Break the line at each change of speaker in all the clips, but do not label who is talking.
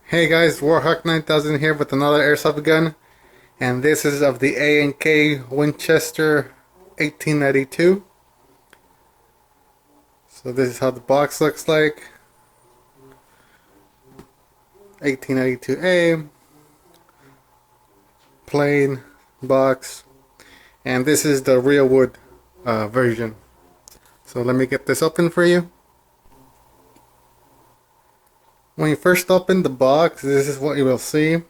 Hey guys, Warhawk 9000 here with another airsoft gun, and this is of the A&K Winchester 1892. So this is how the box looks like. 1892A, plain box, and this is the real wood version. So let me get this open for you. When you first open the box, this is what you will see.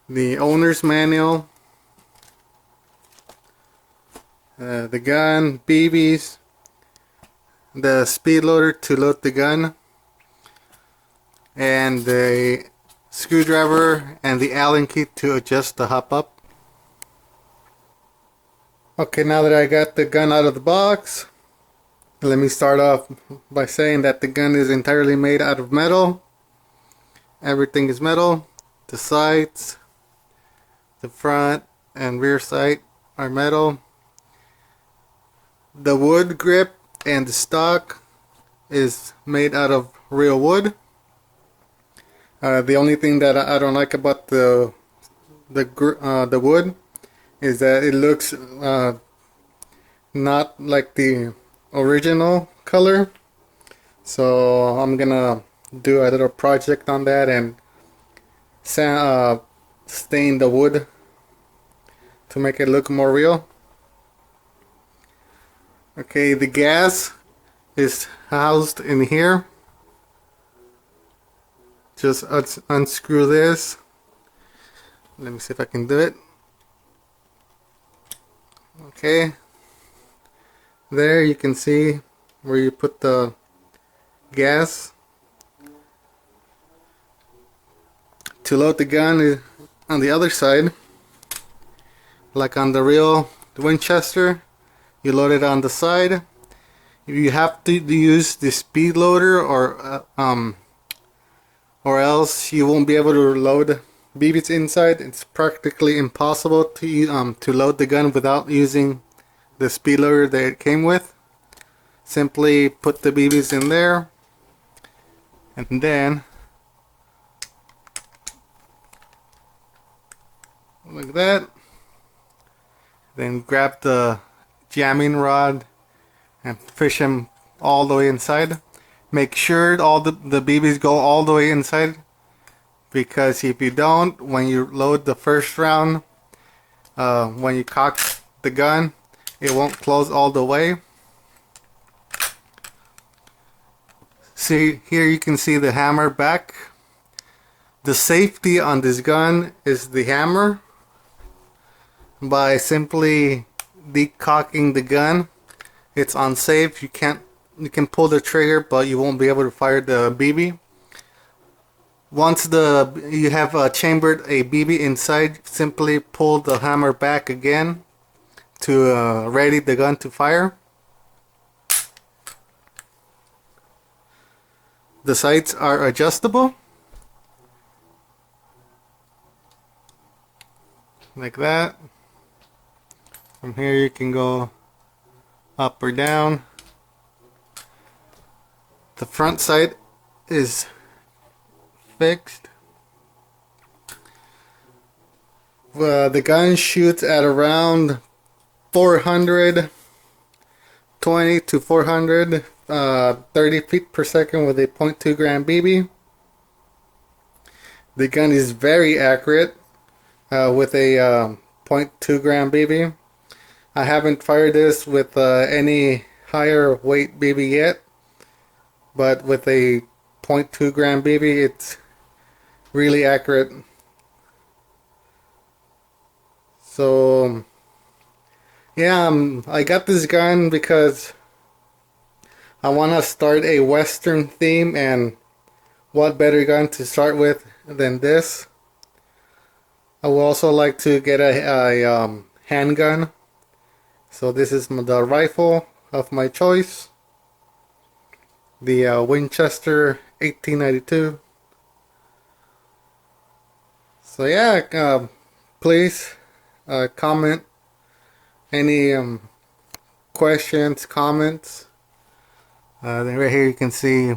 The owner's manual, the gun, BBs, the speed loader to load the gun, and the screwdriver and the Allen key to adjust the hop up. Okay, now that I got the gun out of the box, let me start off by saying that the gun is entirely made out of metal. Everything is metal. The sights, the front and rear sight are metal. The wood grip and the stock is made out of real wood. The only thing that I don't like about the wood is that it looks not like the original color. So I'm gonna do a little project on that and stain the wood to make it look more real. Okay, the gas is housed in here. Just unscrew this. Let me see if I can do it. Okay, there you can see where you put the gas. To load the gun on the other side, like on the real Winchester, you load it on the side. You have to use the speed loader, or else you won't be able to load BBs inside. It's practically impossible to load the gun without using the speed loader that it came with. Simply put the BBs in there, and then like that. Then grab the jamming rod and fish them all the way inside. Make sure all the BBs go all the way inside, because if you don't, when you load the first round, when you cock the gun, it won't close all the way. See, here you can see the hammer back. The safety on this gun is the hammer. By simply decocking the gun, it's unsafe. You can pull the trigger, but you won't be able to fire the BB. Once you have chambered a BB inside, simply pull the hammer back again to ready the gun to fire. The sights are adjustable, like that. From here you can go up or down. The front sight is fixed. The gun shoots at around 420 to 430 feet per second with a .2 gram BB. The gun is very accurate with a .2 gram BB. I haven't fired this with any higher weight BB yet, but with a .2 gram BB, it's really accurate. So yeah, I got this gun because I want to start a Western theme, and what better gun to start with than this. I would also like to get a handgun. So this is the rifle of my choice, the Winchester 1892. So yeah, please comment any questions, comments. Then right here you can see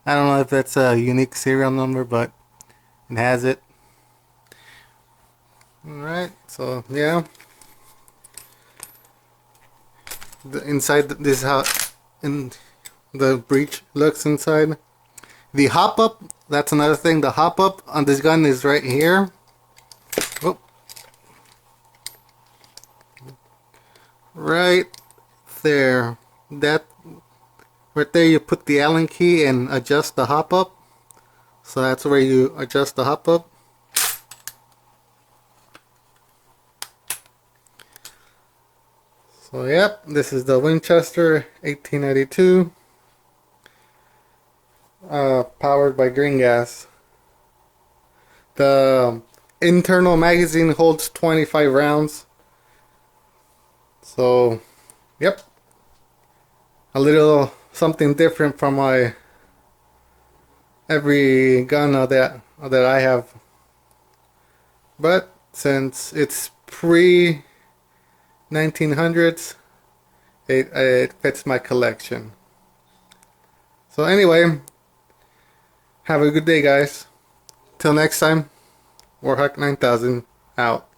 I don't know if that's a unique serial number, but it has it. Alright, so yeah. Inside, this is how in the breech looks inside. The hop up, that's another thing. The hop up on this gun is right here. Oh. Right there. That right there, you put the Allen key and adjust the hop up. So that's where you adjust the hop up. So yep, this is the Winchester 1892, powered by green gas. The internal magazine holds 25 rounds. So yep, a little something different from my every gun that I have. But since it's pre 1900s, it fits my collection. So anyway, have a good day, guys. Till next time, Warhawk 9000 out.